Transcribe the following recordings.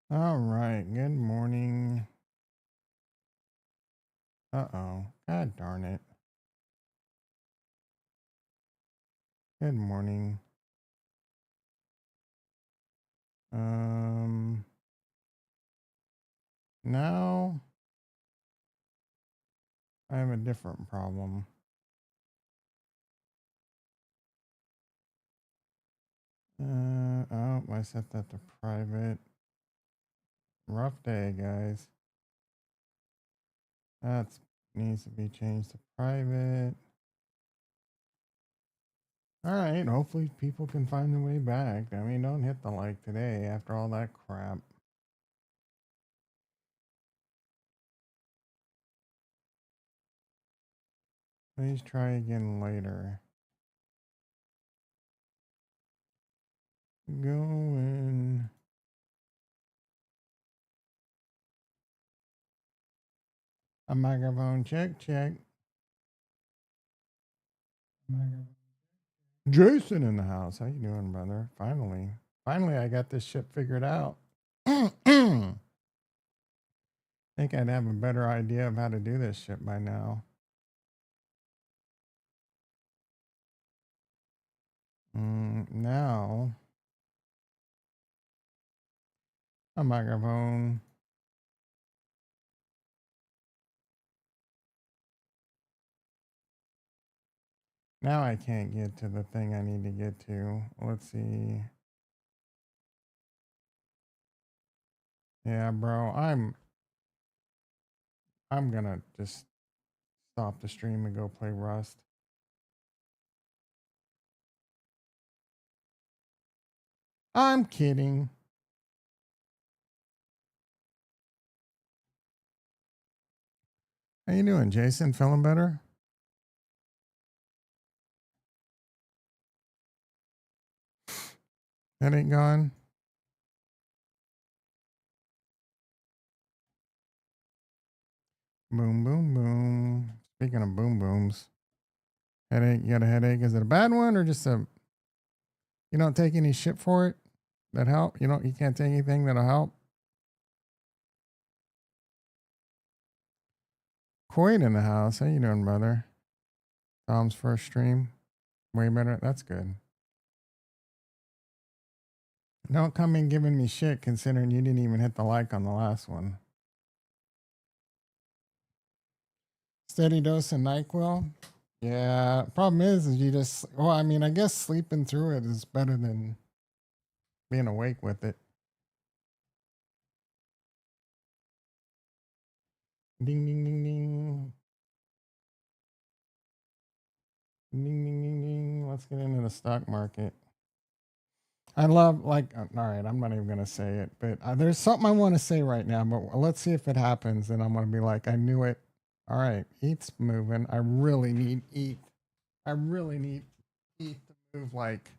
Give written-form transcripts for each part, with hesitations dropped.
All right. Good morning. Uh-oh. God darn it. Good morning. Um, now I have a different problem. Oh, I set that to private. Rough day, guys. That needs to be changed to private. All right. Hopefully people can find their way back. I mean, don't hit the like today after all that crap. Please try again later. Going. A microphone check, check. Jason in the house. How you doing, brother? Finally, I got this shit figured out. Think I'd have a better idea of how to do this shit by now. Now, a microphone. Now I can't get to the thing I need to get to. Let's see. Yeah, bro, I'm gonna just stop the stream and go play Rust. I'm kidding. How you doing, Jason? Feeling better? Headache gone? Boom, boom, boom. Speaking of boom booms, headache. You got a headache? Is it a bad one or just a? You don't take any shit for it that help? You can't take anything that'll help? Quaid in the house. How you doing, brother? Tom's first stream. Way better. That's good. Don't come in giving me shit considering you didn't even hit the like on the last one. Steady dose of NyQuil. Yeah. Problem is you just, well, I mean, I guess sleeping through it is better than being awake with it. Ding, ding, ding, ding. Ding, ding, ding, ding. Let's get into the stock market. I love, like, all right, I'm not even going to say it, but there's something I want to say right now, but let's see if it happens. And I'm going to be like, I knew it. All right, ETH's moving. I really need ETH. I really need ETH to move like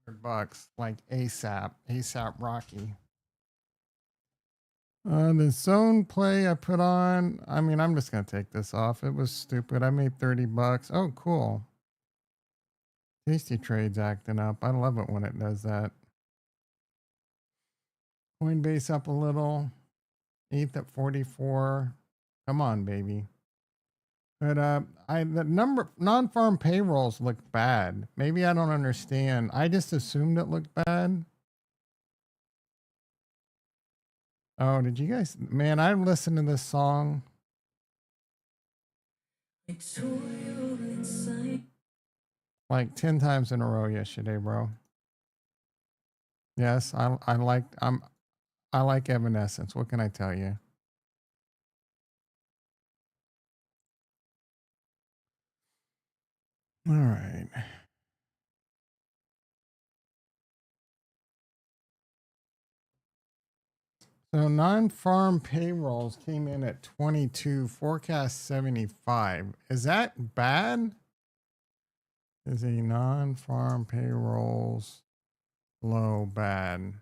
$100, like ASAP, ASAP Rocky. The zone play I put on, I mean, I'm just going to take this off. It was stupid. I made $30. Oh, cool. Tasty Trade's acting up. I love it when it does that. Coinbase up a little. ETH at 44. Come on, baby. But the number non-farm payrolls look bad. Maybe I don't understand. I just assumed it looked bad. Oh, did you guys? Man, I listened to this song like 10 times in a row yesterday, bro. Yes, I like Evanescence. What can I tell you? All right. So non-farm payrolls came in at 22, forecast 75. Is that bad? Is a non-farm payrolls low bad?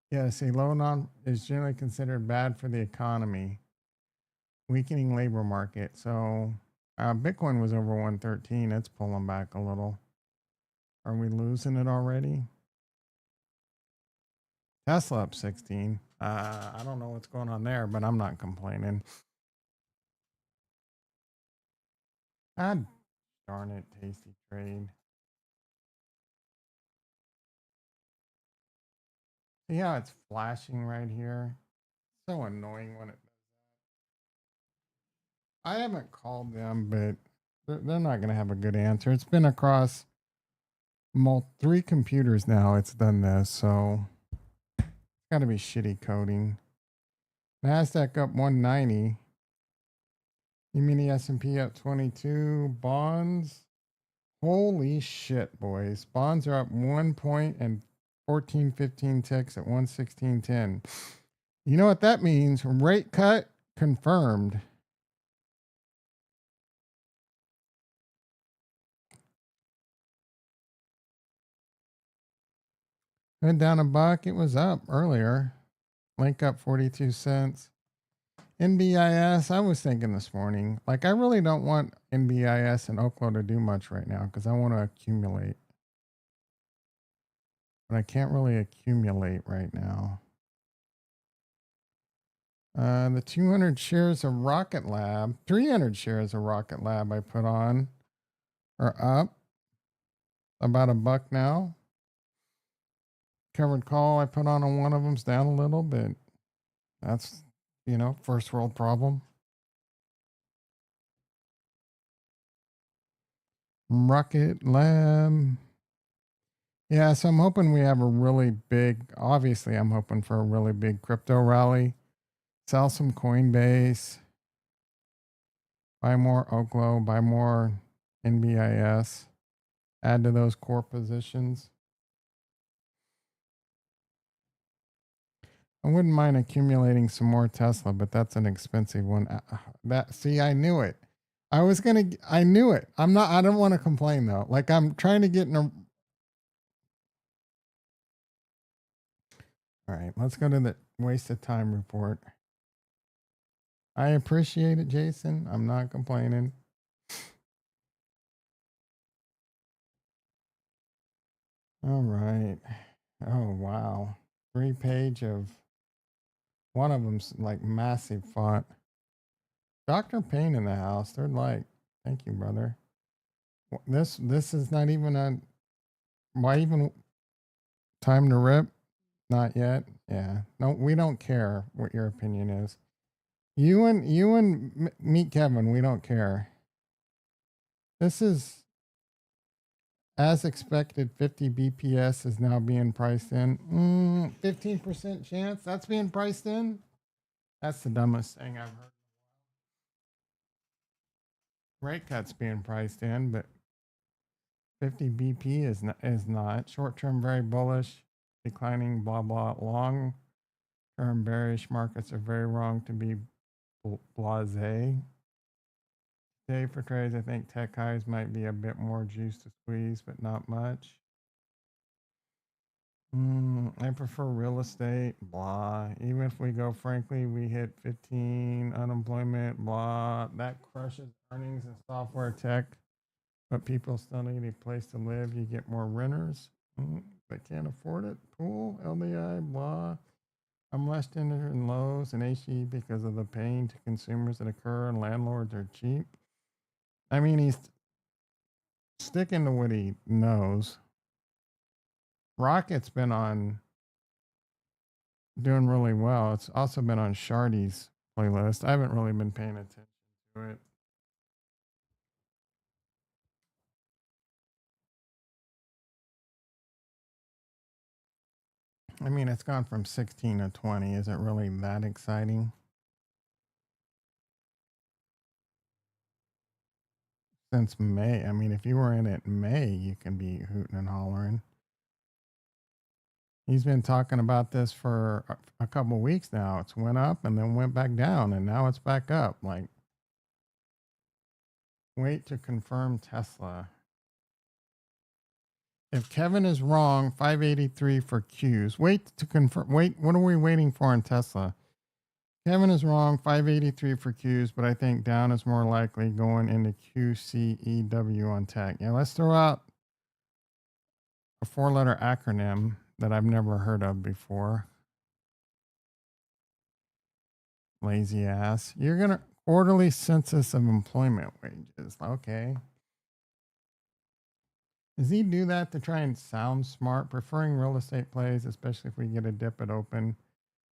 Yes, a low non is generally considered bad for the economy. Weakening labor market. So Bitcoin was over 113. It's pulling back a little. Are we losing it already? Tesla up 16. I don't know what's going on there, but I'm not complaining. God darn it, tasty trade. See how it's flashing right here? So annoying when it. I haven't called them, but they're not going to have a good answer. It's been across 3 computers now. It's done this, so it's got to be shitty coding. Nasdaq up 190. You mean the S&P up 22? Bonds? Holy shit, boys. Bonds are up 1 point and 15 ticks at 116.10. You know what that means? Rate cut confirmed. Went down a buck. It was up earlier. Link up 42 cents. NBIS, I was thinking this morning, like I really don't want NBIS and Oklo to do much right now because I want to accumulate. But I can't really accumulate right now. The 200 shares of Rocket Lab, 300 shares of Rocket Lab I put on are up about a buck now. Covered call I put on one of them's down a little bit. That's, first world problem. Rocket Lab. Yeah, so I'm hoping we have a really big, obviously, I'm hoping for a really big crypto rally. Sell some Coinbase, buy more Oklo, buy more NBIS, add to those core positions. I wouldn't mind accumulating some more Tesla, but that's an expensive one. I knew it. I knew it. I don't want to complain though. Like I'm trying to get in a. All right, let's go to the waste of time report. I appreciate it, Jason. I'm not complaining. All right. Oh, wow. 3-page of one of them's like massive font. Dr. Payne in the house. Third like, thank you, brother. This is not even a. Why even time to rip? Not yet. Yeah. No, we don't care what your opinion is. You and Meet Kevin, we don't care. This is as expected. 50 BPS is now being priced in. 15% chance that's being priced in. That's the dumbest thing I've heard. Rate cuts being priced in, but 50 BP is not. Short term very bullish, declining blah blah. Long term bearish markets are very wrong to be blasé. Today for trades, I think tech highs might be a bit more juice to squeeze, but not much. I prefer real estate, blah. Even if we go, frankly, we hit 15 unemployment, blah. That crushes earnings in software tech, but people still need a place to live. You get more renters that can't afford it. Pool, LDI, blah. I'm less interested in Lowe's and HE because of the pain to consumers that occur, and landlords are cheap. I mean, he's sticking to what he knows. Rocket's been on doing really well. It's also been on Shardy's playlist. I haven't really been paying attention to it. I mean, it's gone from 16 to 20. Is it really that exciting? Since May. I mean, if you were in it May, you can be hooting and hollering. He's been talking about this for a couple weeks now. It's went up and then went back down, and now it's back up. Like, wait to confirm Tesla. If Kevin is wrong, 583 for Qs. Wait to confirm. Wait, what are we waiting for on Tesla? Kevin is wrong, 583 for Qs, but I think down is more likely going into QCEW on tech. Yeah, let's throw out a 4-letter acronym that I've never heard of before. Lazy ass. You're gonna quarterly census of employment wages. Okay. Does he do that to try and sound smart? Preferring real estate plays, especially if we get a dip at open.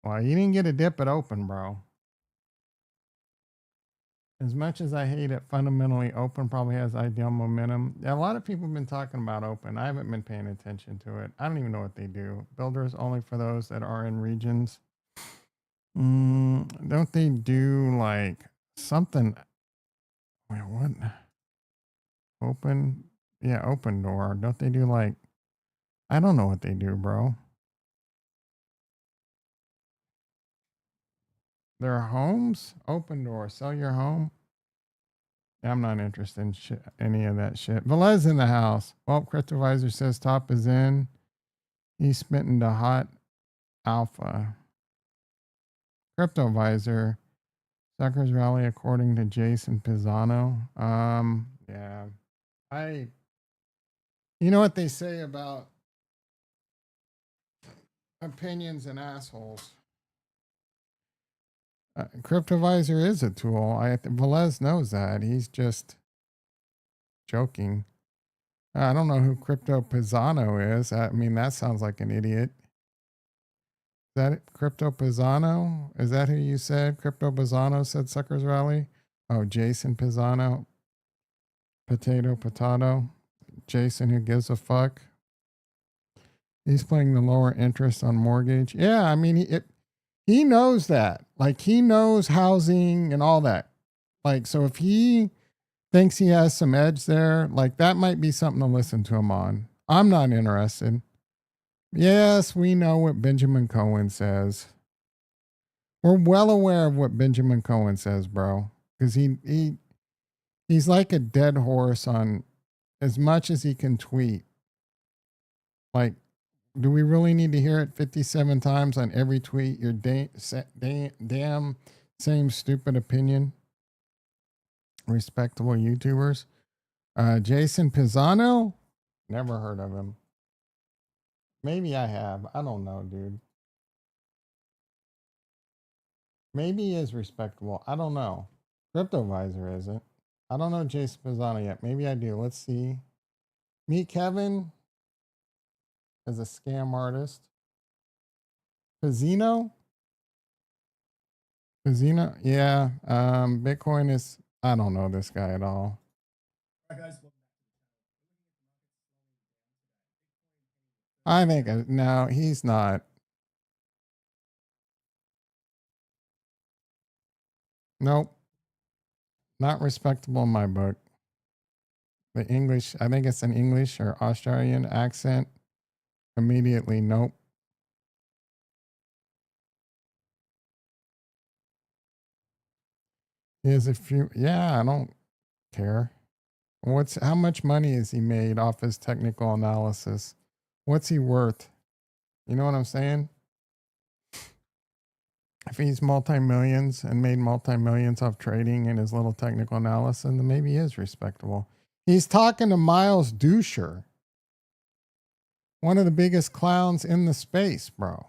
Well, you didn't get a dip at open, bro. As much as I hate it, fundamentally, open probably has ideal momentum. Yeah, a lot of people have been talking about open. I haven't been paying attention to it. I don't even know what they do. Builders only for those that are in regions. Don't they do like something? Wait, what? Open? Yeah, open door. Don't they do like? I don't know what they do, bro. Their homes? Open door. Sell your home? I'm not interested in any of that shit. Velez in the house. Well, Cryptovisor says top is in. He's spitting the hot alpha. Cryptovisor. Suckers rally according to Jason Pisano. Yeah. You know what they say about opinions and assholes. Cryptovisor is a tool. Velez knows that. He's just joking. I don't know who Crypto Pisano is. I mean, that sounds like an idiot. Is that it? Crypto Pisano? Is that who you said? Crypto Pisano said Suckers Rally? Oh, Jason Pisano. Potato. Jason, who gives a fuck? He's playing the lower interest on mortgage. Yeah, I mean, he knows that. Like, he knows housing and all that. Like, so if he thinks he has some edge there, like, that might be something to listen to him on. I'm not interested. Yes, we know what Benjamin Cohen says. We're well aware of what Benjamin Cohen says, bro. Because he's like a dead horse on as much as he can tweet. Like, do we really need to hear it 57 times on every tweet? Your damn same stupid opinion. Respectable YouTubers. Jason Pisano? Never heard of him. Maybe I have. I don't know, dude. Maybe he is respectable. I don't know. CryptoVisor isn't. I don't know Jason Pisano yet. Maybe I do. Let's see. Meet Kevin as a scam artist. Pizzino? Pizzino? Yeah. Bitcoin is, I don't know this guy at all. I think, no, he's not. Nope. Not respectable in my book. The English, I think it's an English or Australian accent. Immediately, nope. He has a few, yeah, I don't care. How much money has he made off his technical analysis? What's he worth? You know what I'm saying? If he's multi-millions and made multi-millions off trading and his little technical analysis, then maybe he is respectable. He's talking to Miles Dusher, one of the biggest clowns in the space, bro.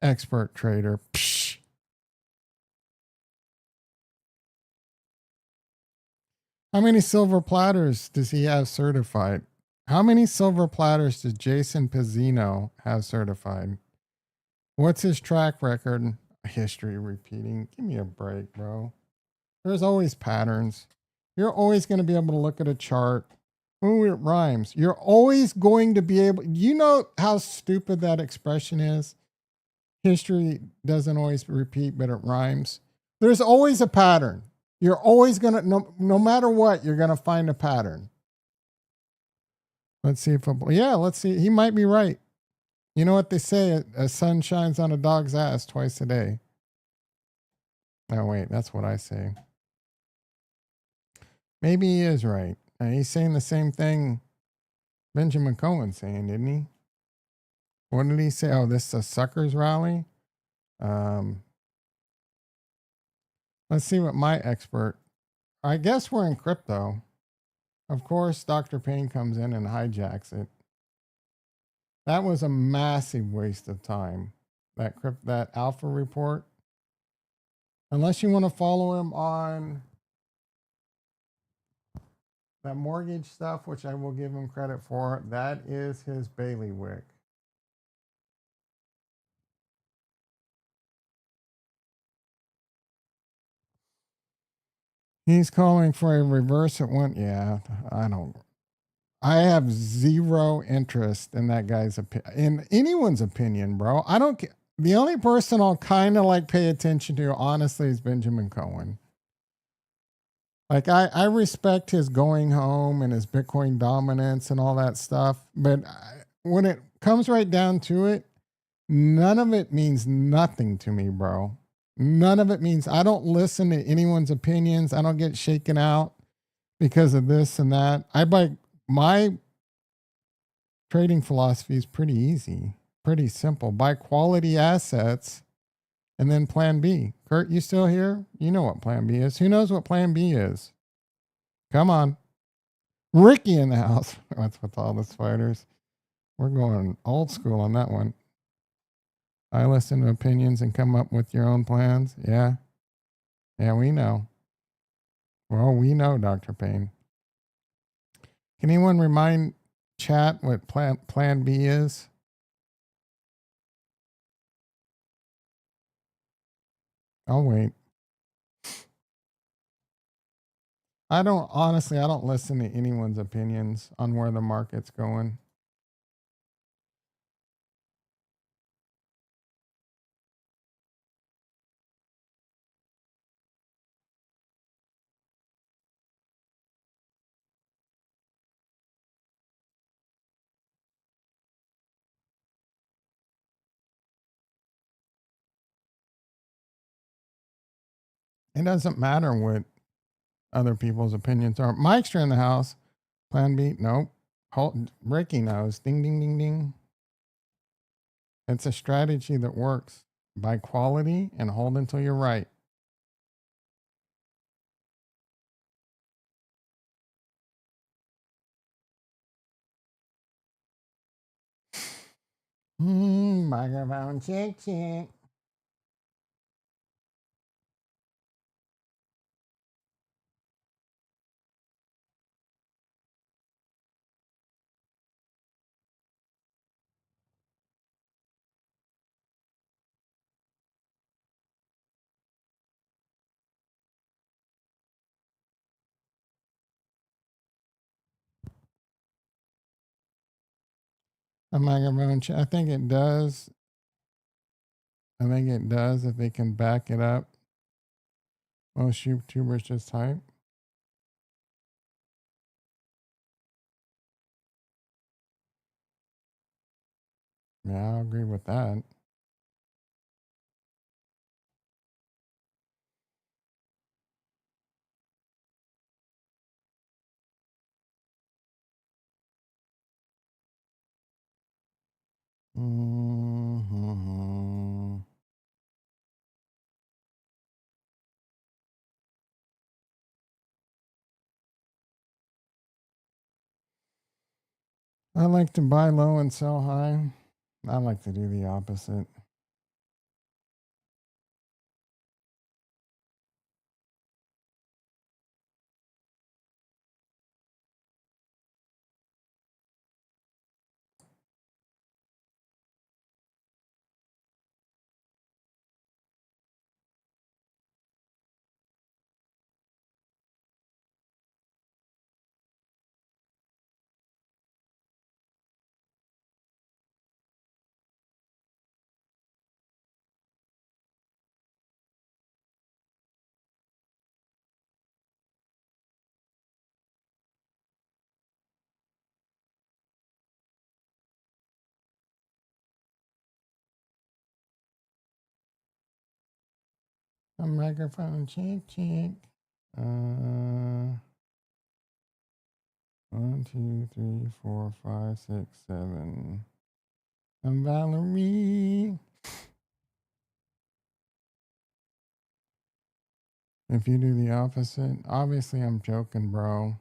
Expert trader. Psh. How many silver platters does he have certified? How many silver platters does Jason Pizzino have certified? What's his track record? History repeating. Give me a break, bro. There's always patterns. You're always going to be able to look at a chart. Ooh, it rhymes. You're always going to be able. You know how stupid that expression is? History doesn't always repeat, but it rhymes. There's always a pattern. You're always going to, no matter what, you're going to find a pattern. Let's see if, yeah, let's see. He might be right. You know what they say? A sun shines on a dog's ass twice a day. Oh, wait, that's what I say. Maybe he is right. He's saying the same thing Benjamin Cohen's saying, didn't he? What did he say? Oh, this is a suckers rally. Let's see what my expert. I guess we're in crypto. Of course, Dr. Payne comes in and hijacks it. That was a massive waste of time. That alpha report. Unless you want to follow him on that mortgage stuff, which I will give him credit for, that is his bailiwick. He's calling for a reverse at one. Yeah, I don't. I have zero interest in that guy's in anyone's opinion, bro. I don't. The only person I'll kind of like pay attention to, honestly, is Benjamin Cohen. Like I respect his going home and his Bitcoin dominance and all that stuff, but when it comes right down to it, none of it means nothing to me, bro. None of it means I don't listen to anyone's opinions. I don't get shaken out because of this and that. I buy my trading philosophy is pretty easy, pretty simple. Buy quality assets and then plan B. Kurt, you still here? You know what plan B is. Who knows what plan B is? Come on. Ricky in the house. What's with all the spiders? We're going old school on that one. I listen to opinions and come up with your own plans. Yeah. Yeah, we know. Well, we know, Dr. Payne. Can anyone remind chat what plan B is? I'll wait. I don't listen to anyone's opinions on where the market's going. It doesn't matter what other people's opinions are. Mike's in the house. Plan B, nope. Ricky knows. Ding, ding, ding, ding. It's a strategy that works. Buy quality and hold until you're right. Microphone check, check. A microphone check. I think it does. I think it does if they can back it up. Most YouTubers just type. Yeah, I agree with that. Mm-hmm. I like to buy low and sell high. I like to do the opposite. A microphone check, check. 1, 2, 3, 4, 5, 6, 7. I'm Valerie. If you do the opposite, obviously I'm joking, bro.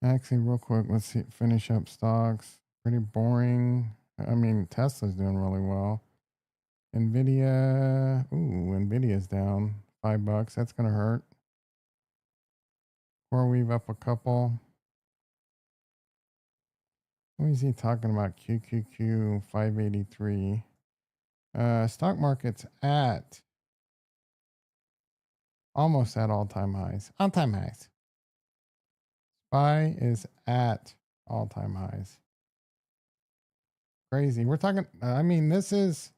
Actually, real quick, let's see. Finish up stocks. Pretty boring. I mean, Tesla's doing really well. Nvidia. Ooh, Nvidia's down $5. That's gonna hurt. CoreWeave up a couple. What is he talking about? QQQ 583. Stock market's at almost at all-time highs. All-time highs. SPY is at all-time highs. Crazy. We're talking, I mean, this is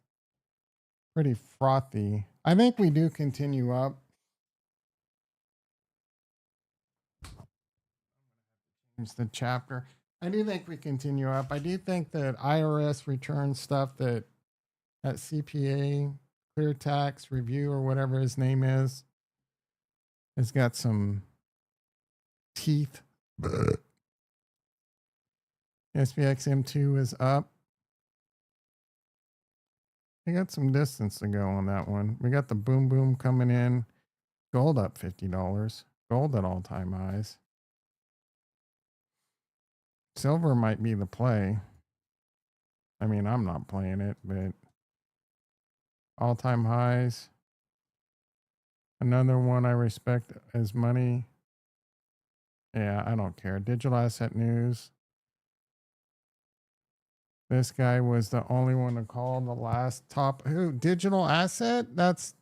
pretty frothy. I think we do continue up. It's the chapter. I do think we continue up. I do think that IRS return stuff that CPA, clear tax review or whatever his name is, has got some teeth. SPX M2 is up. We got some distance to go on that one. We got the boom boom coming in. Gold up $50. Gold at all-time highs. Silver might be the play. I mean, I'm not playing it, but all-time highs. Another one I respect is money. Yeah, I don't care. Digital asset news. This guy was the only one to call the last top. Who? Digital asset? That's.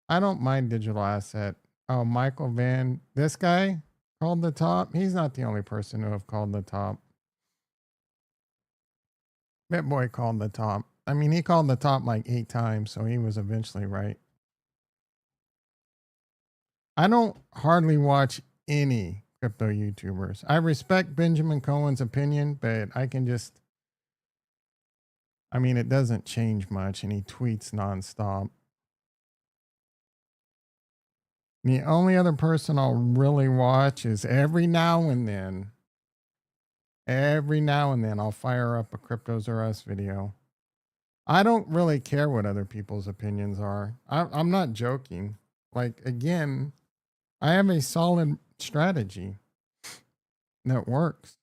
I don't mind digital asset. Oh, Michael Van. This guy called the top. He's not the only person who have called the top. BitBoy called the top. I mean, he called the top like 8 times, so he was eventually right. I don't hardly watch any crypto YouTubers. I respect Benjamin Cohen's opinion, but I can just, I mean, it doesn't change much, and he tweets nonstop. The only other person I'll really watch is every now and then I'll fire up a Cryptos R Us video. I don't really care what other people's opinions are. I'm not joking. Like, again, I have a solid strategy that works.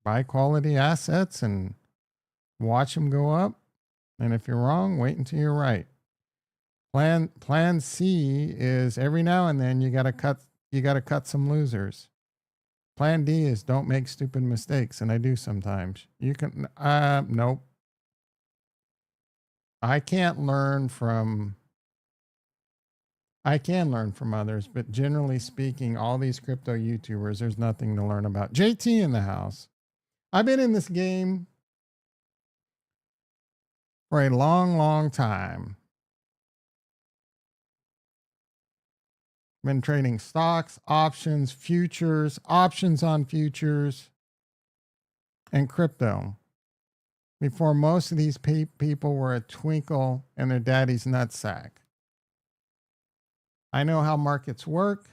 Buy quality assets and watch them go up. And if you're wrong, wait until you're right. Plan C is every now and then you got to cut some losers. Plan D is don't make stupid mistakes, and I do sometimes. You can nope. I can learn from others, but generally speaking, all these crypto YouTubers, there's nothing to learn about. JT in the house. I've been in this game for a long, long time. Been trading stocks, options, futures, options on futures, and crypto before most of these people were a twinkle in their daddy's nutsack. I know how markets work.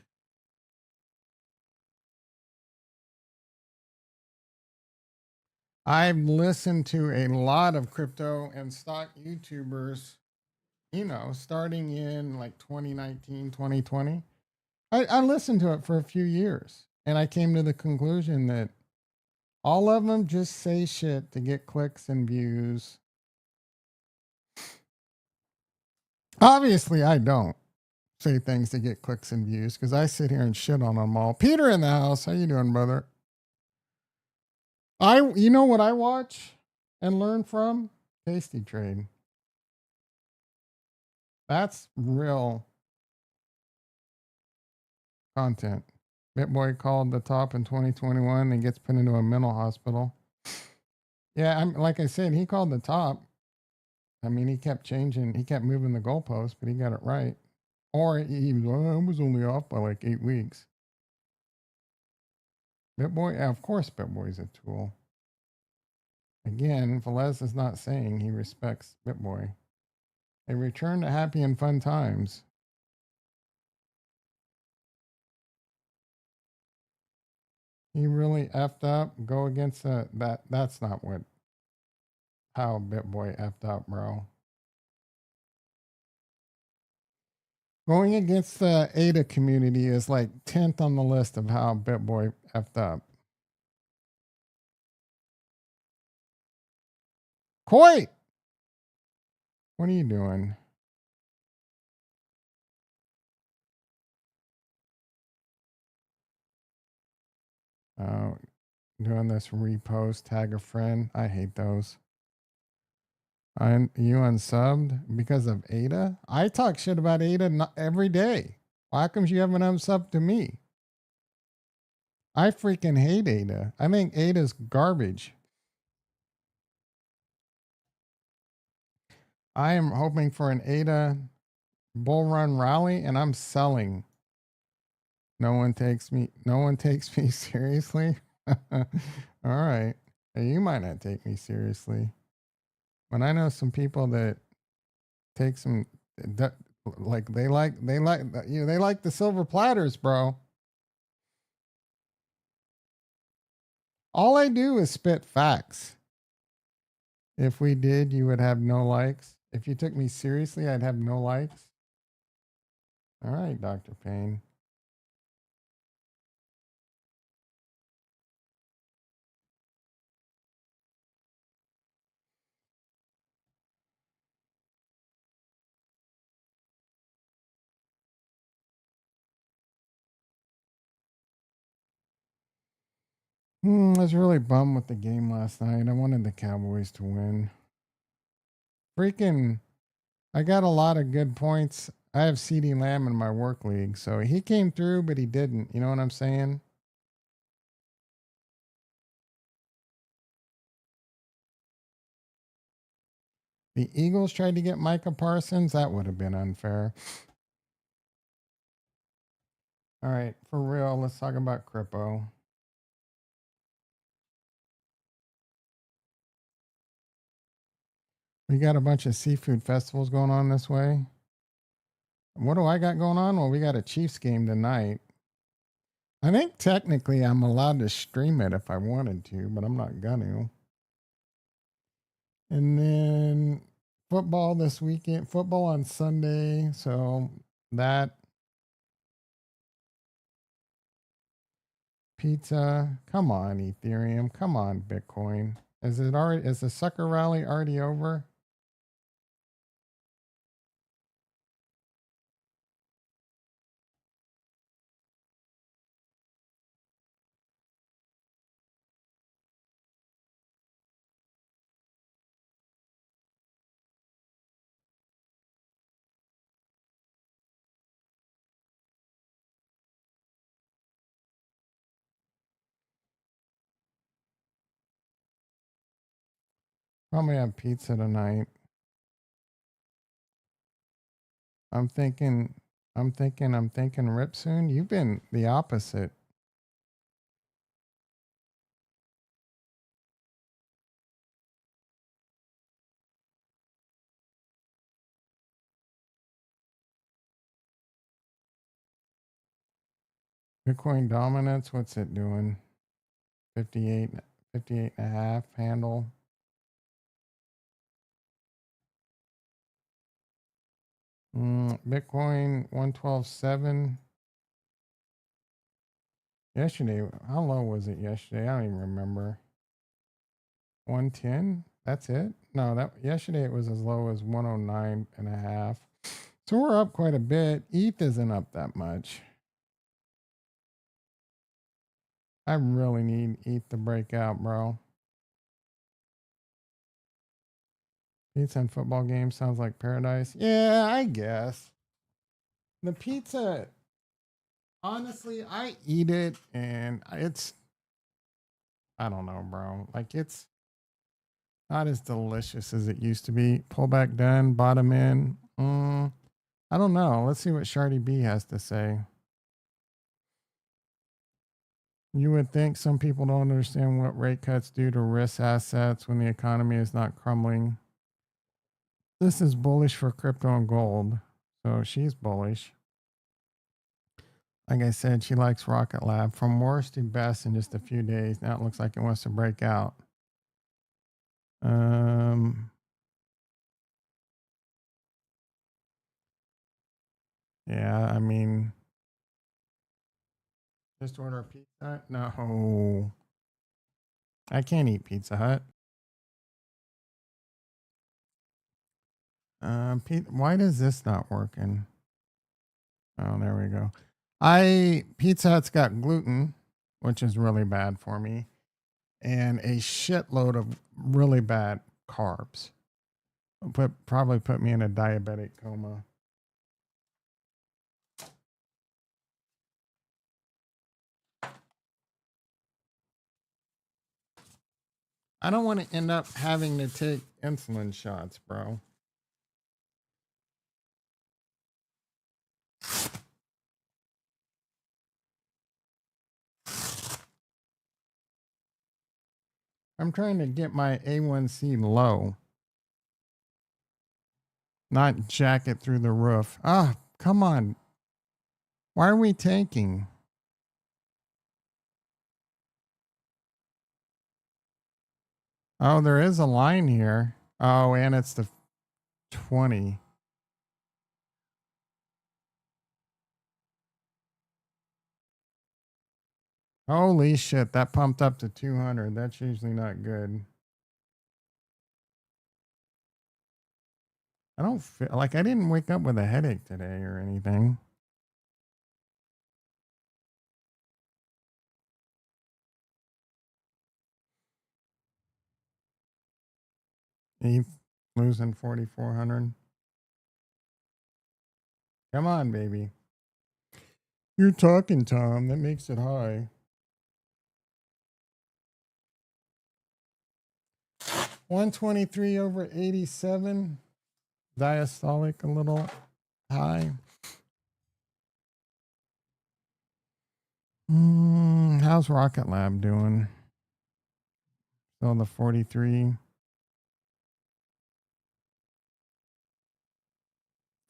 I've listened to a lot of crypto and stock YouTubers, starting in like 2019, 2020. I listened to it for a few years, and I came to the conclusion that all of them just say shit to get clicks and views. Obviously, I don't say things to get clicks and views because I sit here and shit on them all. Peter in the house, how you doing, brother? You know what I watch and learn from? Tasty Trade. That's real content. BitBoy called the top in 2021 and gets put into a mental hospital. Yeah, I'm like I said, he called the top. I mean, he kept changing, he kept moving the goalpost, but he got it right. Or he was only off by like 8 weeks. BitBoy, yeah, of course, BitBoy's a tool. Again, Velez is not saying he respects BitBoy. A return to happy and fun times. He really effed up. Go against that. That's not how BitBoy effed up, bro. Going against the ADA community is like 10th on the list of how BitBoy effed up. Koi! What are you doing? Oh, doing this repost, tag a friend. I hate those. You unsubbed because of Ada? I talk shit about Ada every day. Why come you haven't unsubbed to me? I freaking hate Ada. I think Ada's garbage. I am hoping for an Ada bull run rally and I'm selling. No one takes me seriously. All right. Hey, you might not take me seriously. But I know some people that take some like they like the silver platters, bro. All I do is spit facts. If we did, you would have no likes. If you took me seriously, I'd have no likes. All right, Dr. Payne. I was really bummed with the game last night. I wanted the Cowboys to win. Freaking, I got a lot of good points. I have CD Lamb in my work league, so he came through, but he didn't. You know what I'm saying? The Eagles tried to get Micah Parsons. That would have been unfair. All right, for real, let's talk about crypto. We got a bunch of seafood festivals going on this way. What do I got going on? Well, we got a Chiefs game tonight. I think technically I'm allowed to stream it if I wanted to, but I'm not gonna. And then football this weekend, football on Sunday. So that pizza. Come on, Ethereum. Come on, Bitcoin. Is the sucker rally already over? Probably have pizza tonight. I'm thinking, I'm thinking rip soon. You've been the opposite. Bitcoin dominance, what's it doing? 58, 58 and a half handle. Bitcoin 112.7. Yesterday, how low was it yesterday? I don't even remember. 110? That's it? No, that yesterday it was as low as 109 and a half. So we're up quite a bit. ETH isn't up that much. I really need ETH to break out, bro. Pizza and football game sounds like paradise. Yeah, I guess. The pizza, honestly, I eat it and I don't know, bro. Like it's not as delicious as it used to be. Pullback done, bottom in. I don't know. Let's see what Shardy B has to say. You would think some people don't understand what rate cuts do to risk assets when the economy is not crumbling. This is bullish for crypto and gold. So she's bullish. Like I said, she likes Rocket Lab from worst to best in just a few days. Now it looks like it wants to break out. Yeah, I mean, just order a pizza? No. I can't eat Pizza Hut. Why does this not working? Oh, there we go. Pizza Hut's got gluten, which is really bad for me, and a shitload of really bad carbs. Probably put me in a diabetic coma. I don't want to end up having to take insulin shots, bro. I'm trying to get my A1C low, not jack it through the roof. Ah, come on. Why are we tanking? Oh, there is a line here. Oh, and it's the 20. Holy shit, that pumped up to 200. That's usually not good. I don't feel like I didn't wake up with a headache today or anything. ETH losing 4,400. Come on, baby. You're talking, Tom. That makes it high. 123 over 87. Diastolic a little high. How's Rocket Lab doing? Still the 43.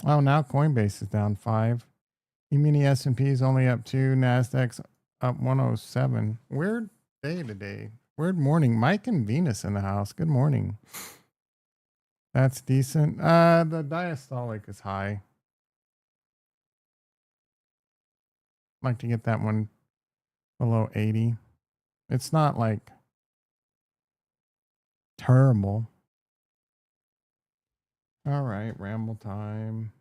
Oh, now Coinbase is down 5. E-mini S&P is only up 2. Nasdaq's up 107. Weird day today. Weird morning. Mike and Venus in the house. Good morning. That's decent. The diastolic is high. Like to get that one below 80. It's not like terrible. All right, ramble time.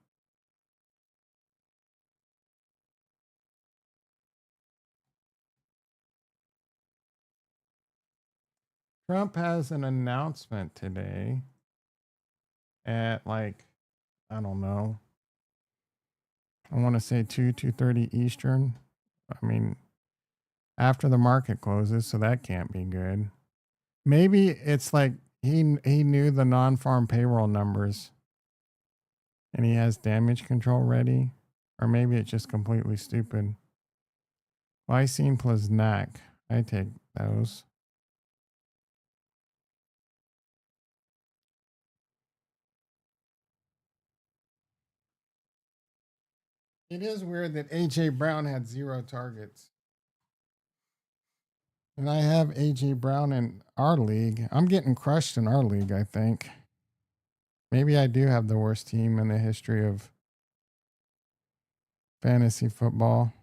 Trump has an announcement today at like, I don't know. I want to say 2:30 Eastern. I mean, after the market closes, so that can't be good. Maybe it's like he knew the non-farm payroll numbers and he has damage control ready, or maybe it's just completely stupid. Lysine plus NAC. I take those. It is weird that AJ Brown had 0 targets. And I have AJ Brown in our league. I'm getting crushed in our league, I think. Maybe I do have the worst team in the history of fantasy football.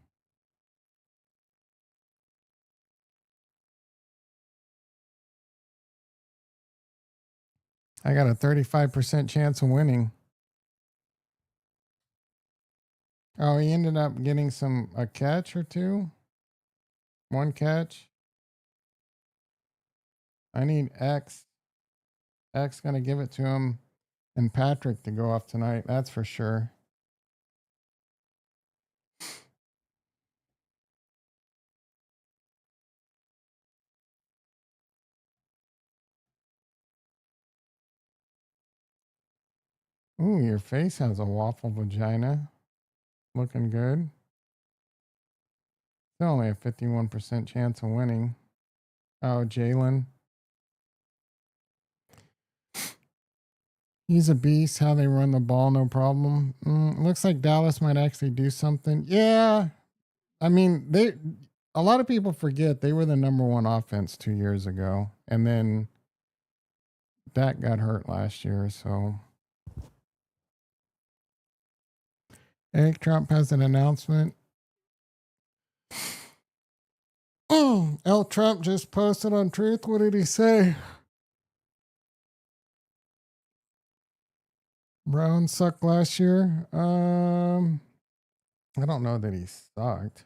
I got a 35% chance of winning. Oh, he ended up getting a catch or two. 1 catch. I need X. X gonna give it to him and Patrick to go off tonight. That's for sure. Ooh, your face has a waffle vagina. Looking good. Still only a 51% chance of winning. Oh, Jalen. He's a beast. How they run the ball, no problem. Looks like Dallas might actually do something. Yeah, I mean A lot of people forget they were the number 1 offense 2 years ago, and then Dak got hurt last year. So Eric Trump has an announcement. L. Trump just posted on Truth. What did he say? Brown sucked last year. I don't know that he sucked.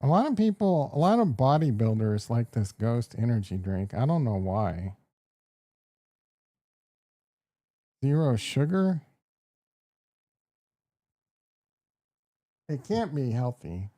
A lot of people, a lot of bodybuilders like this Ghost energy drink. I don't know why. Zero sugar? It can't be healthy.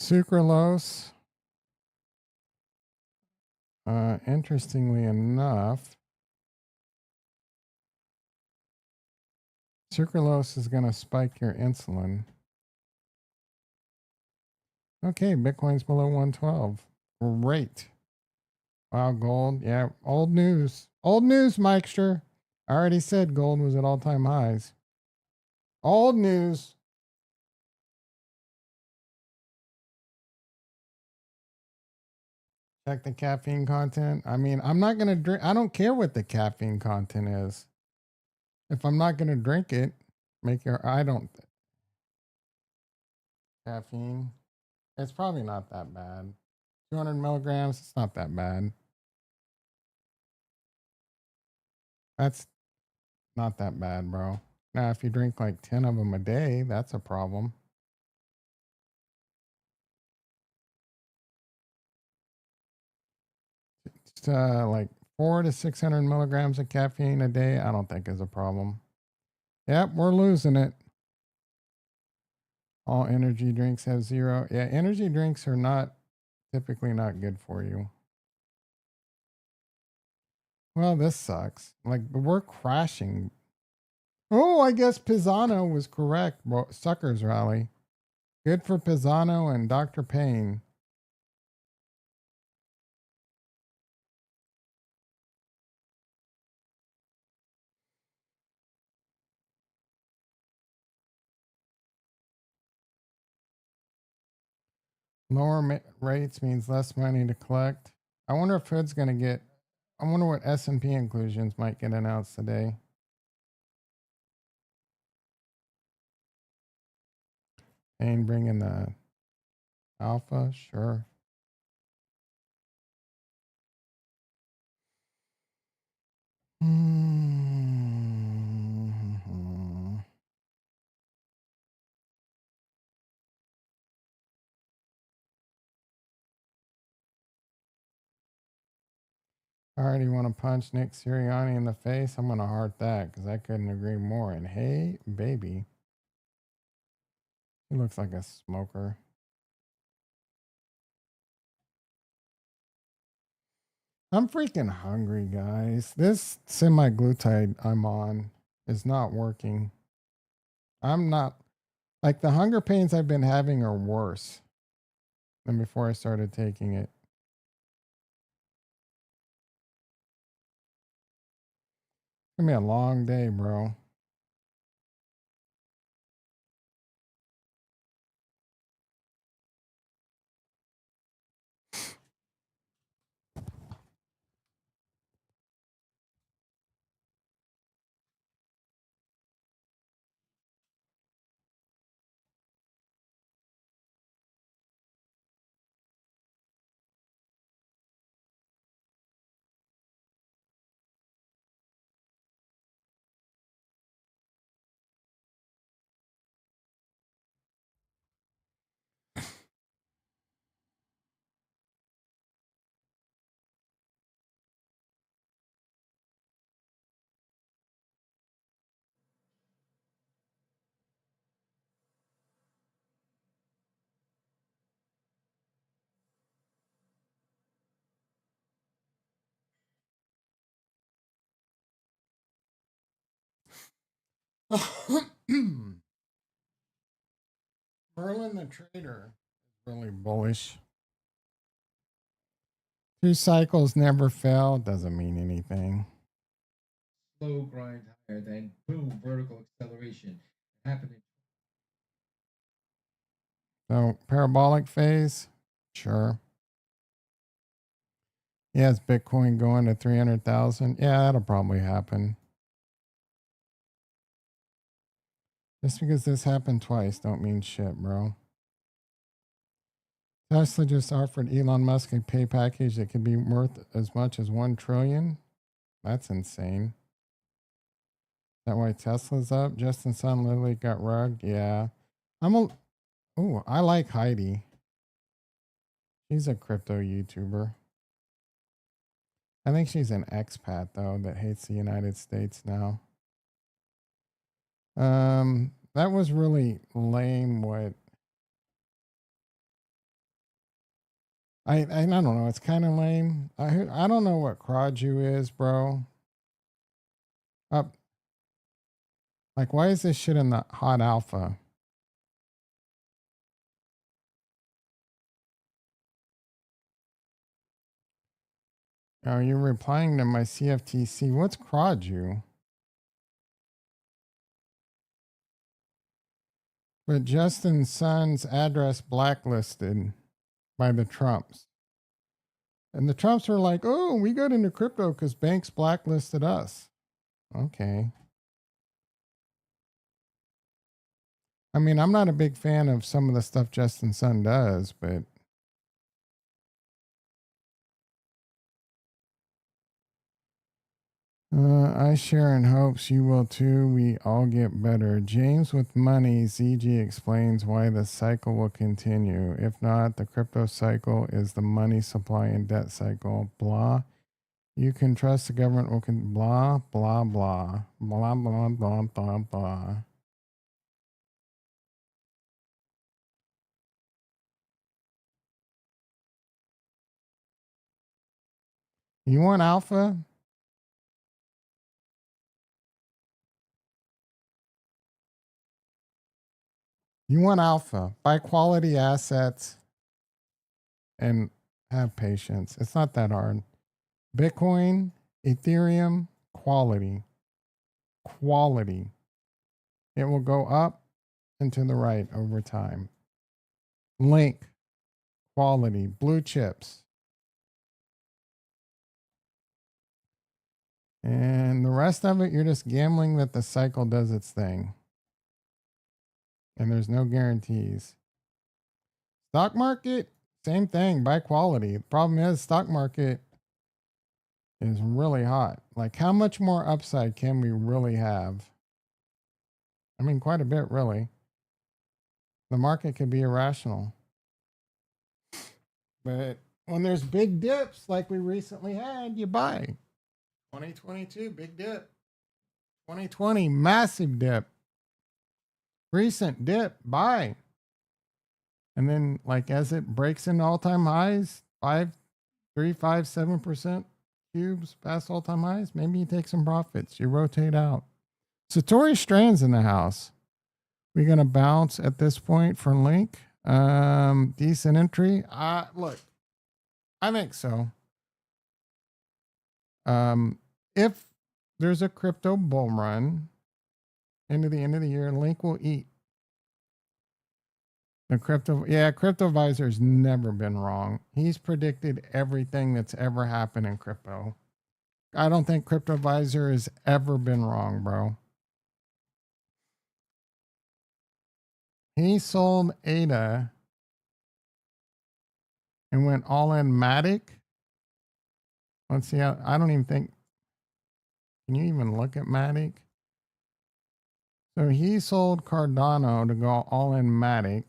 Sucralose. Interestingly enough, sucralose is going to spike your insulin. Okay, Bitcoin's below 112. Great. Wow, gold. Yeah, old news. Old news, Mikester. I already said gold was at all time highs. Old news. Check the caffeine content. I mean, I'm not going to drink. I don't care what the caffeine content is. If I'm not going to drink it, make your. I don't. Caffeine. It's probably not that bad. 200 milligrams. It's not that bad. That's not that bad, bro. Now, if you drink like 10 of them a day, that's a problem. Just like 400 to 600 milligrams of caffeine a day, I don't think is a problem. Yep, we're losing it. All energy drinks have zero. Yeah, energy drinks are not typically not good for you. Well, this sucks. Like, we're crashing. Oh, I guess Pisano was correct. Suckers rally. Good for Pisano and Dr. Payne. Lower rates means less money to collect. I wonder if Hood's going to get. I wonder what S&P inclusions might get announced today. And bringing the alpha, sure. I already want to punch Nick Sirianni in the face. I'm going to heart that because I couldn't agree more. And hey, baby, he looks like a smoker. I'm freaking hungry, guys. This semi-glutide I'm on is not working. I'm not, like, the hunger pains I've been having are worse than before I started taking it. It's going to be a long day, bro. Merlin the Trader is really bullish. 2 cycles never fail doesn't mean anything. Slow grind higher, then boom, vertical acceleration. It happened. So parabolic phase, sure. Yeah, is Bitcoin going to 300,000? Yeah, that'll probably happen. Just because this happened twice don't mean shit, bro. Tesla just offered Elon Musk a pay package that could be worth as much as 1 trillion. That's insane. Is that why Tesla's up? Justin Sun literally got rugged. Yeah. I like Heidi. She's a crypto YouTuber. I think she's an expat though that hates the United States now. That was really lame. What I don't know. It's kind of lame. I don't know what Kraju is, bro. Up, like why is this shit in the hot alpha? Oh, you're replying to my CFTC. What's Kraju? But Justin Sun's address blacklisted by the Trumps. And the Trumps are like, oh, we got into crypto because banks blacklisted us. Okay. I mean, I'm not a big fan of some of the stuff Justin Sun does, but I share in hopes you will too. We all get better. James with money, ZG explains why the cycle will continue. If not, the crypto cycle is the money supply and debt cycle. Blah. You can trust the government will blah blah blah blah blah blah blah blah. You want alpha? You want alpha? Buy quality assets and have patience. It's not that hard. Bitcoin, Ethereum, quality. Quality. It will go up and to the right over time. Link, quality, blue chips. And the rest of it, you're just gambling that the cycle does its thing. And there's no guarantees. Stock market, same thing, buy quality. The problem is, stock market is really hot. Like, how much more upside can we really have? I mean, quite a bit, really. The market could be irrational. But when there's big dips like we recently had, you buy. 2022, big dip. 2020, massive dip. Recent dip, buy. And then, like, as it breaks into all time highs, 7% cubes past all time highs, maybe you take some profits. You rotate out. Satori Strand's in the house. We're going to bounce at this point for Link. Decent entry. Look, I think so. If there's a crypto bull run into the end of the year, Link will eat. The Crypto Visor's never been wrong. He's predicted everything that's ever happened in crypto. I don't think Crypto Visor has ever been wrong, bro. He sold ADA and went all in Matic. Let's see how, I don't even think, can you even look at Matic? So he sold Cardano to go all in Matic.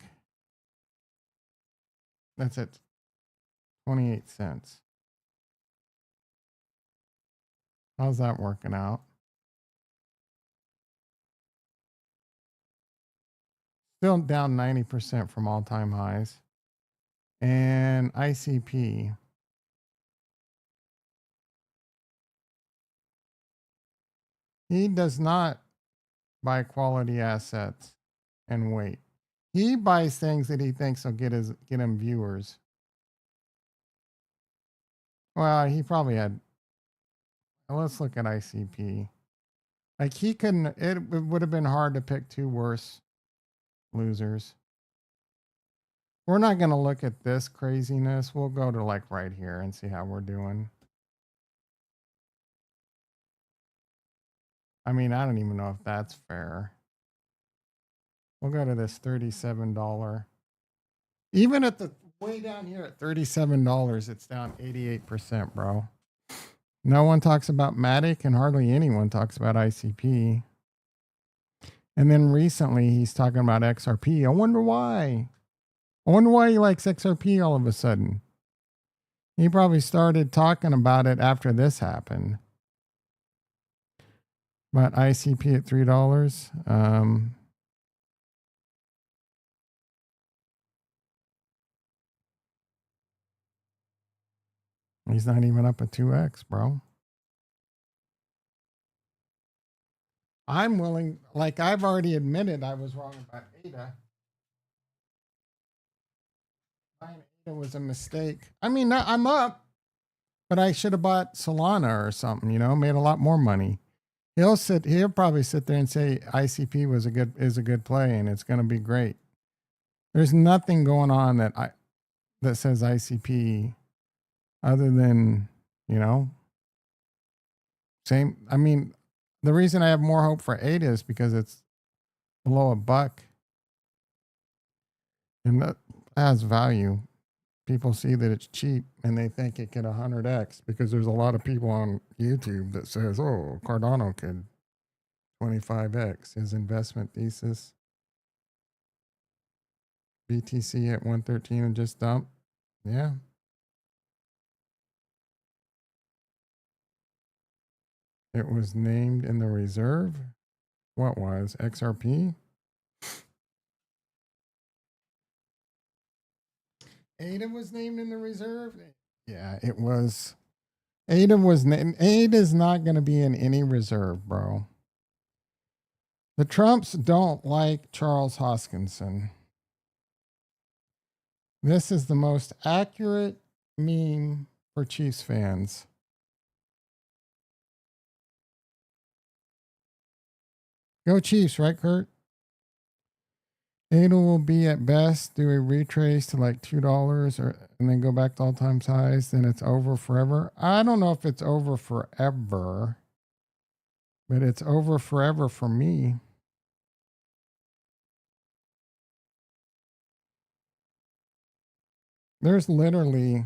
That's at 28 cents. How's that working out? Still down 90% from all time highs. And ICP. He does not buy quality assets and wait. He buys things that he thinks will get him viewers. Well, he probably had. Let's look at ICP. Like he couldn't. It would have been hard to pick two worse losers. We're not going to look at this craziness. We'll go to like right here and see how we're doing. I mean, I don't even know if that's fair. We'll go to this $37. Even at the way down here at $37, it's down 88%, bro. No one talks about Matic and hardly anyone talks about ICP. And then recently he's talking about XRP. I wonder why. I wonder why he likes XRP all of a sudden. He probably started talking about it after this happened. But ICP at $3. He's not even up at 2x, bro. I'm willing, like I've already admitted I was wrong about ADA. Buying ADA was a mistake. I mean, I'm up, but I should have bought Solana or something, made a lot more money. He'll probably sit there and say ICP is a good play and it's going to be great. There's nothing going on that says ICP other than, same. I mean, the reason I have more hope for ADA is because it's below $1 and that has value. People see that it's cheap and they think it can 100x because there's a lot of people on YouTube that says, "Oh, Cardano could 25x his investment thesis." BTC at 113 and just dump. Yeah. It was named in the reserve. What was XRP? ADA was named in the reserve. Yeah, it was. ADA was named. ADA is not going to be in any reserve, bro. The Trumps don't like Charles Hoskinson. This is the most accurate meme for Chiefs fans. Go Chiefs, right, Kurt? ADA will be at best do a retrace to like $2 and then go back to all time highs. Then it's over forever. I don't know if it's over forever, but it's over forever for me. There's literally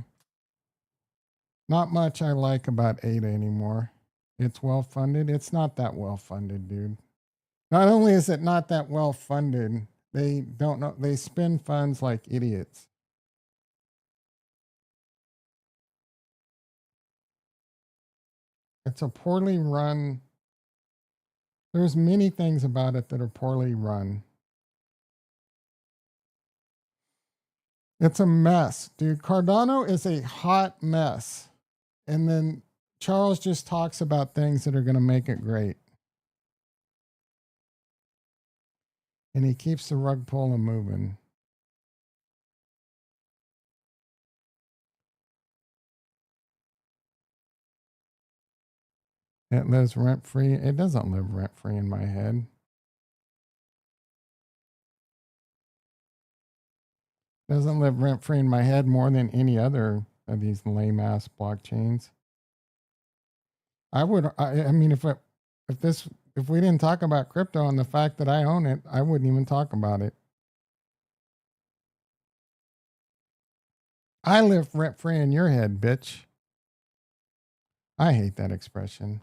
not much I like about ADA anymore. It's well funded. It's not that well funded, dude. Not only is it not that well funded, they don't know, they spend funds like idiots. It's a poorly run. There's many things about it that are poorly run. It's a mess, dude. Cardano is a hot mess. And then Charles just talks about things that are going to make it great. And he keeps the rug pulling moving. It lives rent free. It doesn't live rent free in my head. It doesn't live rent free in my head more than any other of these lame ass blockchains. I mean, if we didn't talk about crypto and the fact that I own it, I wouldn't even talk about it. I live rent free in your head, bitch. I hate that expression.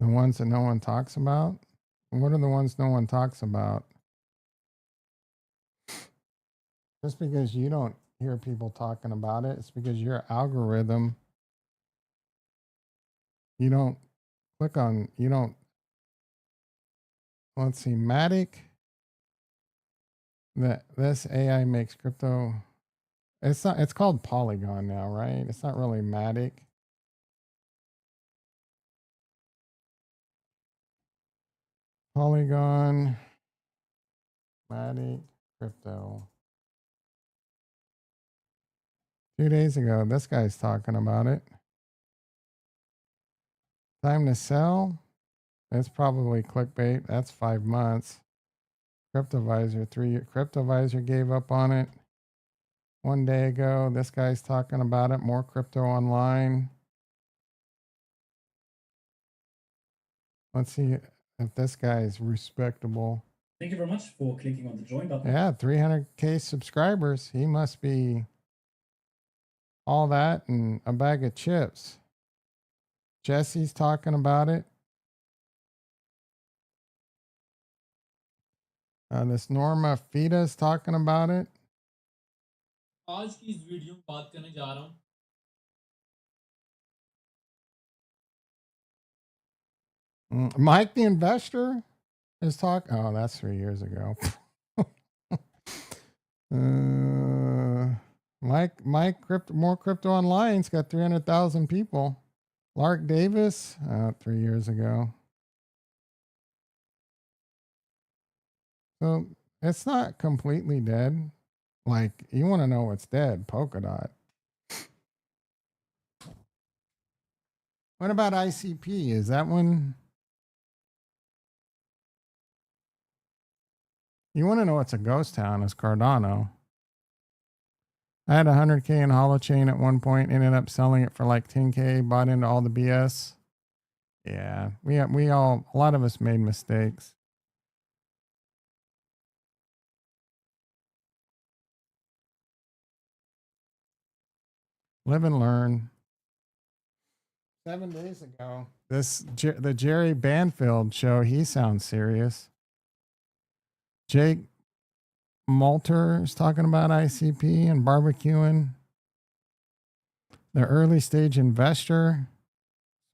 The ones that no one talks about? What are the ones no one talks about? Just because you don't hear people talking about it, it's because your algorithm, you don't let's see, Matic, that this AI makes crypto It's not. It's called Polygon now, right? It's not really Matic. Polygon, Matic, crypto. 2 days ago, this guy's talking about it. Time to sell. It's probably clickbait. That's 5 months. CryptoVisor 3. CryptoVisor gave up on it 1 day ago. This guy's talking about it. More crypto online. Let's see if this guy is respectable. Thank you very much for clicking on the join button. Yeah, 300K subscribers. He must be all that and a bag of chips. Jesse's talking about it. This Norma Fita's talking about it. आज की इस video में बात करने जा रहा हूँ Mike the Investor is talking. Oh, that's 3 years ago. Mike more crypto online's got 300,000 people. Lark Davis, 3 years ago. So it's not completely dead. Like, you want to know what's dead? Polkadot. What about ICP? Is that one? You want to know what's a ghost town? Is Cardano. I had 100K in Holochain at one point, ended up selling it for like 10K, bought into all the BS. Yeah, we all, a lot of us made mistakes. Live and learn. 7 days ago, the Jerry Banfield show, he sounds serious. Jake Malter is talking about ICP and barbecuing. The early stage investor.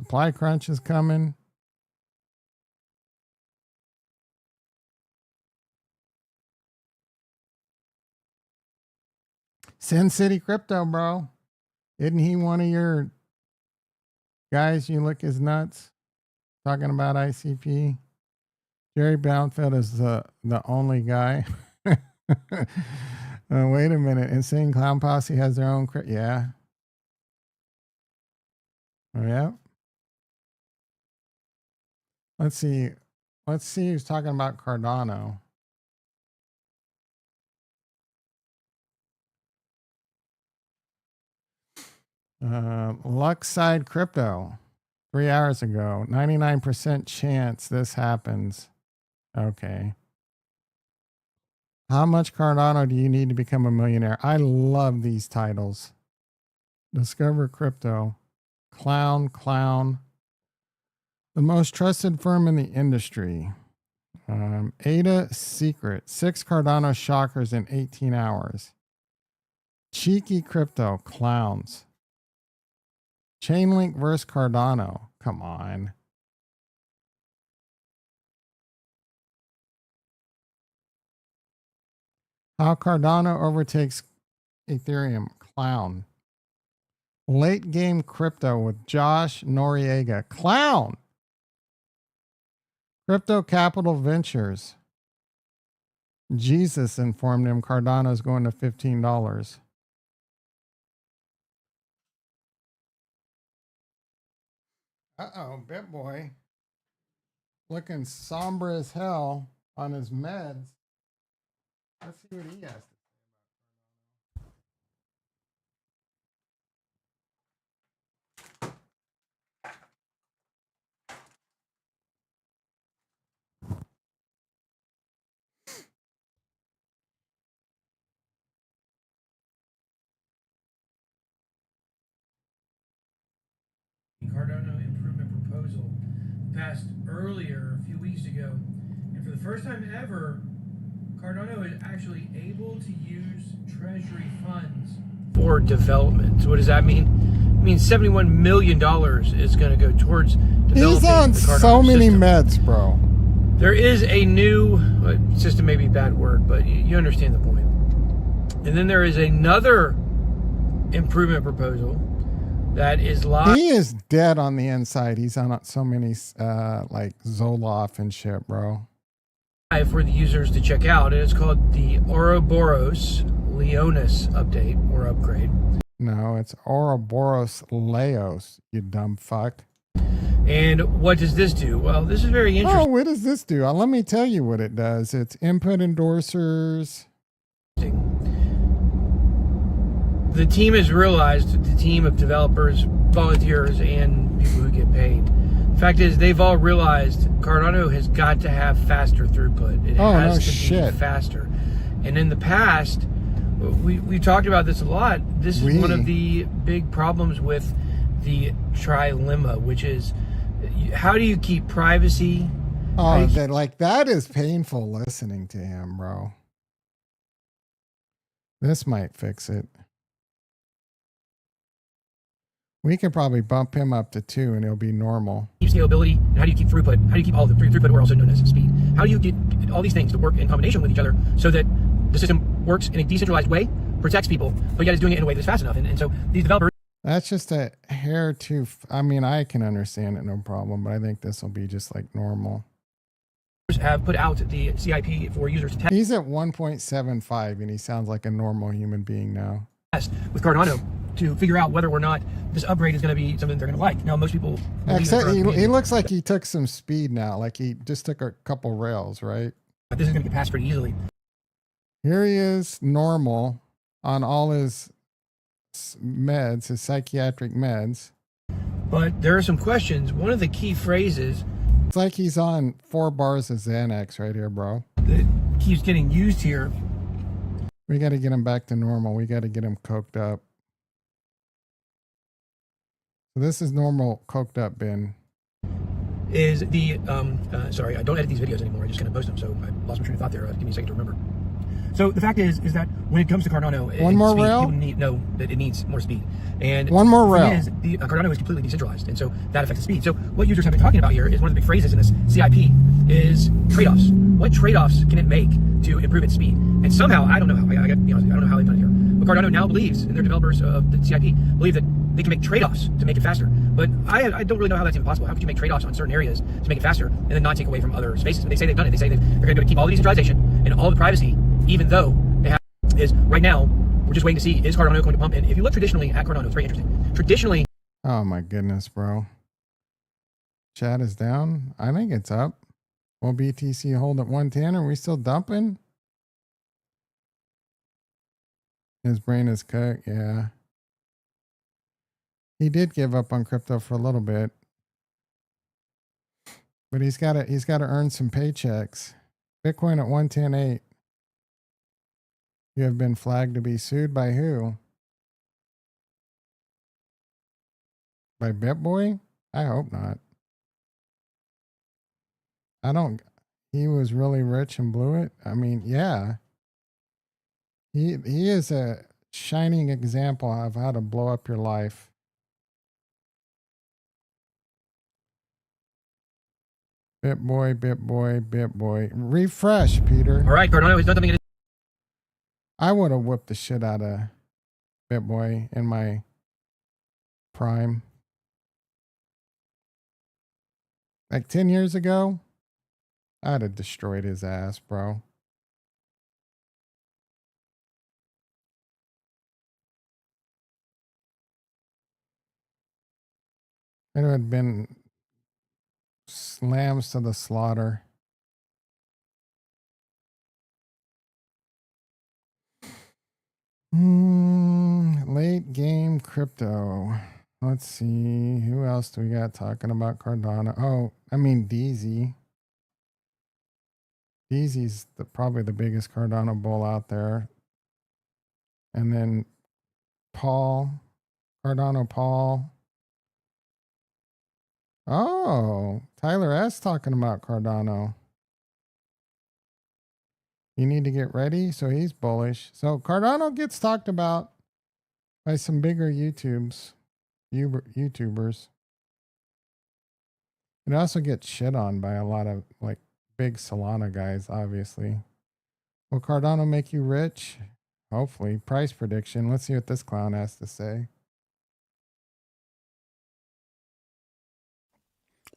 Supply crunch is coming. Sin City Crypto, bro. Isn't he one of your guys you look as nuts? Talking about ICP. Jerry Banfield is the only guy. Wait a minute. Insane Clown Posse has their own yeah. Oh, yeah. Let's see. Let's see who's talking about Cardano. Luxside Crypto. 3 hours ago. 99% chance this happens. Okay. How much Cardano do you need to become a millionaire? I love these titles. Discover Crypto. Clown. The most trusted firm in the industry. Ada Secret. 6 Cardano shockers in 18 hours. Cheeky Crypto. Clowns. Chainlink versus Cardano. Come on. How Cardano overtakes Ethereum. Clown. Late game crypto with Josh Noriega. Clown. Crypto Capital Ventures. Jesus informed him Cardano's going to $15. Uh-oh, BitBoy. Looking somber as hell on his meds. Let's see what he has to say Cardano improvement proposal passed earlier a few weeks ago, and for the first time ever, Cardano is actually able to use treasury funds for development. So what does that mean? It means $71 million is going to go towards developing He's on the Cardano so many system. meds, bro. There is a new system, may be a bad word, but you understand the point. And then there is another improvement proposal that is live He is dead on the inside. He's on so many like Zoloft and shit, bro. for the users to check out. And it's called the Ouroboros Leonis update or upgrade. No, it's Ouroboros Leos, you dumb fuck. And what does this do? Well, this is very interesting. Oh, what does this do? Let me tell you what it does. It's input endorsers. The team has realized, the team of developers, volunteers, and people who get paid. The fact is, they've all realized Cardano has got to have faster throughput. It has to be faster. And in the past, we talked about this a lot. This is one of the big problems with the trilemma, which is how do you keep privacy? Oh, that is painful listening to him, bro. This might fix it. We could probably bump him up to 2 and it'll be normal. Keep scalability, and how do you keep throughput? How do you keep all the throughput, or also known as speed? How do you get all these things to work in combination with each other so that the system works in a decentralized way, protects people, but yet is doing it in a way that's fast enough? And so these developers... That's just a hair too... I mean, I can understand it, no problem, but I think this will be just like normal. Have put out the CIP for users to test. He's at 1.75 and he sounds like a normal human being now. With Cardano to figure out whether or not this upgrade is going to be something they're going to like. Now, most people... Except he looks like he took some speed now. Like he just took a couple rails, right? This is going to get passed pretty easily. Here he is, normal, on all his meds, his psychiatric meds. But there are some questions. One of the key phrases... It's like he's on 4 bars of Xanax right here, bro. That keeps getting used here. We got to get him back to normal. We got to get him coked up. So this is normal coked up Ben. Is the, sorry, I don't edit these videos anymore. I just kind of post them. So I lost my train of thought there. Give me a second to remember. So the fact is that when it comes to Cardano, one more rail? People know that it needs more speed. And one more rail. The Cardano is completely decentralized, and so that affects the speed. So what users have been talking about here is one of the big phrases in this CIP is trade-offs. What trade-offs can it make to improve its speed? And somehow, I don't know how, I got to be honest, I don't know how they've done it here. But Cardano now believes, and their developers of the CIP believe that they can make trade-offs to make it faster. But I don't really know how that's even possible. How could you make trade-offs on certain areas to make it faster and then not take away from other spaces? But they say they've done it. They say that they're going to keep all the decentralization and all the privacy, even though they have is right now, we're just waiting to see, is Cardano going to pump? And if you look traditionally at Cardano, it's very interesting. Traditionally... Oh my goodness, bro. Chat is down. I think it's up. Will BTC hold at 110? Are we still dumping? His brain is cooked, yeah. He did give up on crypto for a little bit. But he's got to earn some paychecks. Bitcoin at 110.8. You have been flagged to be sued by who? By BitBoy? I hope not. He was really rich and blew it. I mean, yeah. He is a shining example of how to blow up your life. BitBoy. Refresh, Peter. All right, Cardano has done something. I would have whipped the shit out of BitBoy in my prime. Like 10 years ago, I'd have destroyed his ass, bro. It would have been slams to the slaughter. Late game crypto. Let's see. Who else do we got talking about Cardano? Oh, I mean DZ. DZ's probably the biggest Cardano bull out there. And then Cardano Paul. Oh, Tyler S talking about Cardano. You need to get ready. So he's bullish. So Cardano gets talked about by some bigger YouTubers. It also gets shit on by a lot of like big Solana guys, obviously. Will Cardano make you rich? Hopefully. Price prediction. Let's see what this clown has to say.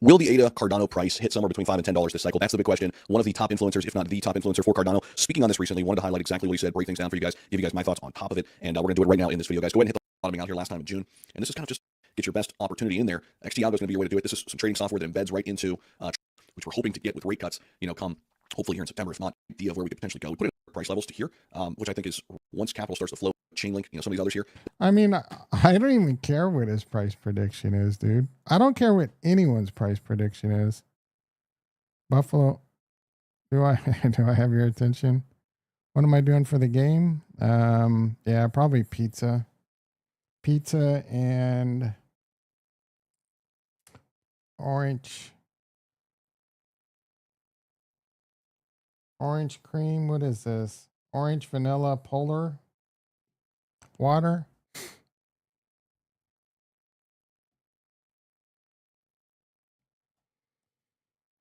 Will the ADA Cardano price hit somewhere between $5 and $10 this cycle? That's the big question. One of the top influencers, if not the top influencer for Cardano, speaking on this recently, wanted to highlight exactly what he said, break things down for you guys, give you guys my thoughts on top of it, and we're going to do it right now in this video, guys. Go ahead and hit the bottoming out here last time in June, and this is kind of just get your best opportunity in there. XT Algo is going to be your way to do it. This is some trading software that embeds right into, which we're hoping to get with rate cuts, come hopefully here in September, if not, idea of where we could potentially go. We put in price levels to here, which I think is once capital starts to flow, Chainlink, some of these others here. I mean, I don't even care what his price prediction is, dude. I don't care what anyone's price prediction is. Buffalo, do I have your attention? What am I doing for the game? Yeah, probably pizza. Pizza and orange cream. What is this? Orange vanilla polar water.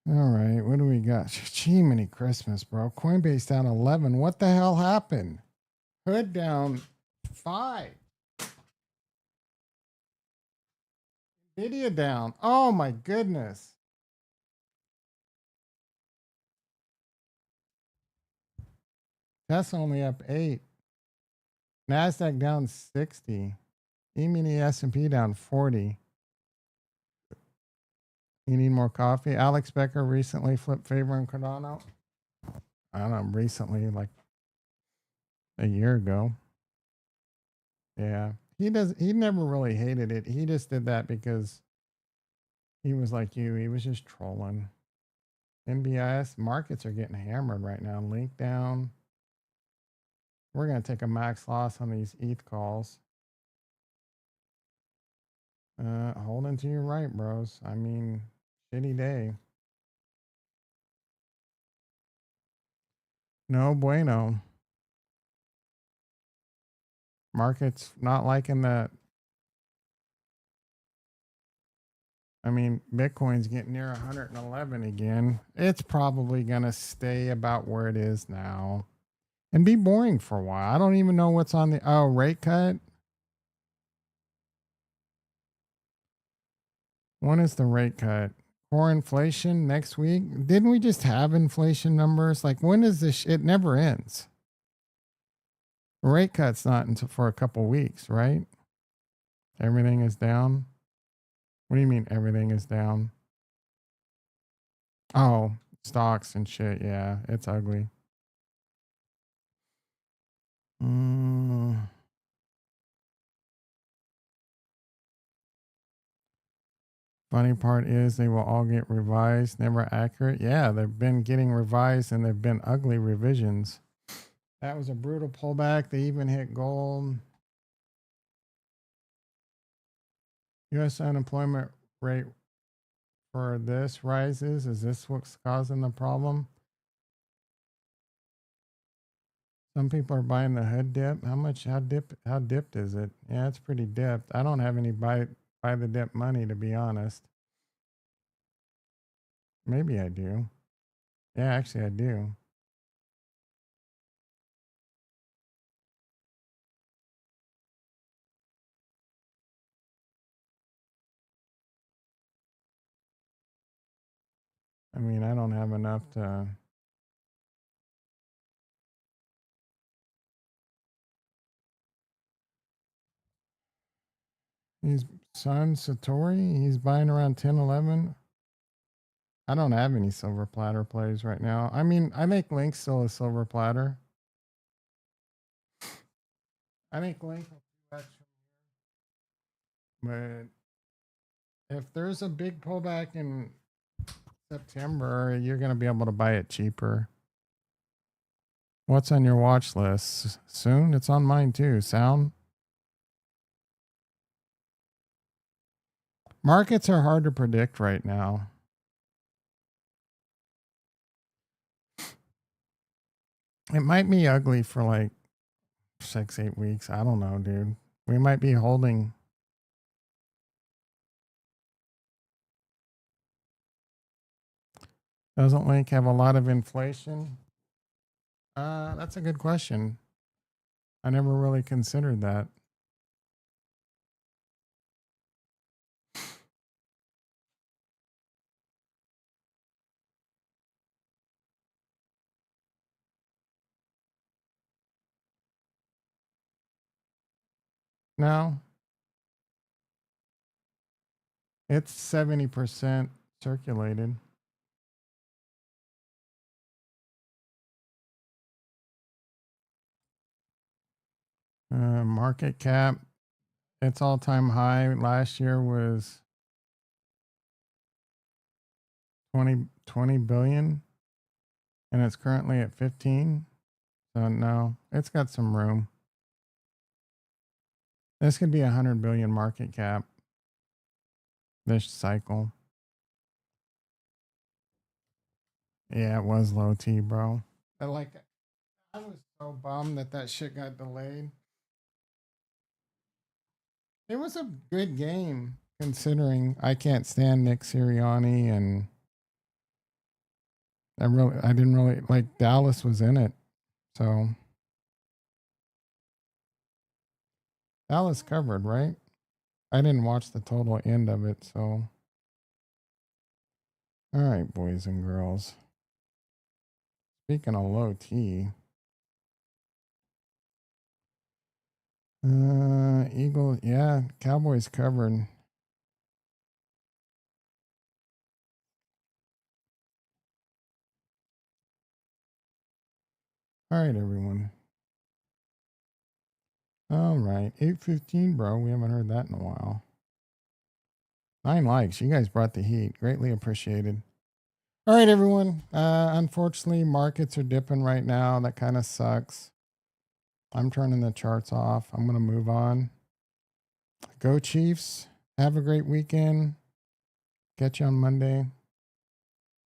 All right, what do we got? Gee, many Christmas, bro. Coinbase down 11. What the hell happened? Hood down 5. Nvidia down. Oh my goodness. That's only up 8. NASDAQ down 60. E-mini S&P down 40. You need more coffee? Alex Becker recently flipped favor in Cardano. I don't know, recently, like a year ago. Yeah. He never really hated it. He just did that because he was like you. He was just trolling. NBIS markets are getting hammered right now. Link down. We're going to take a max loss on these ETH calls. Holding to your right, bros. I mean, shitty day. No bueno. Market's not liking that. I mean, Bitcoin's getting near 111 again. It's probably going to stay about where it is now and be boring for a while. I don't even know what's on the rate cut. When is the rate cut? Core inflation next week? Didn't we just have inflation numbers? Like, when is this? It never ends. The rate cut's not until for a couple weeks, right? Everything is down. What do you mean everything is down? Oh, stocks and shit. Yeah, it's ugly. Funny part is they will all get revised, never accurate. Yeah, they've been getting revised and they've been ugly revisions. That was a brutal pullback. They even hit gold. U.S. unemployment rate for this rises. Is this what's causing the problem? Some people are buying the hood dip. How dipped is it? Yeah, it's pretty dipped. I don't have any buy the dip money, to be honest. Maybe I do. Yeah, actually I do. I mean, I don't have enough to. He's son Satori. He's buying around 10, 11. I don't have any silver platter plays right now. I mean, I make Link still a silver platter. I think Link will do that. But if there's a big pullback in September, you're going to be able to buy it cheaper. What's on your watch list? Soon? It's on mine too. Sound? Markets are hard to predict right now. It might be ugly for like 6-8 weeks. I don't know, dude. We might be holding. Doesn't Link have a lot of inflation? That's a good question. I never really considered that. No, it's 70% circulated. Market cap, its all-time high last year was 20 billion, and it's currently at 15. So no, it's got some room. This could be 100 billion market cap this cycle. Yeah, it was low T, bro. I was so bummed that shit got delayed. It was a good game considering I can't stand Nick Sirianni, and I didn't really like Dallas was in it. So Dallas covered, right? I didn't watch the total end of it, so all right, boys and girls. Speaking of low T, Eagles, yeah, Cowboys covered. All right, everyone. All right, 8:15, bro. We haven't heard that in a while. 9 likes. You guys brought the heat. Greatly appreciated. All right, everyone. Unfortunately, markets are dipping right now. That kind of sucks. I'm turning the charts off. I'm going to move on. Go Chiefs. Have a great weekend. Catch you on Monday.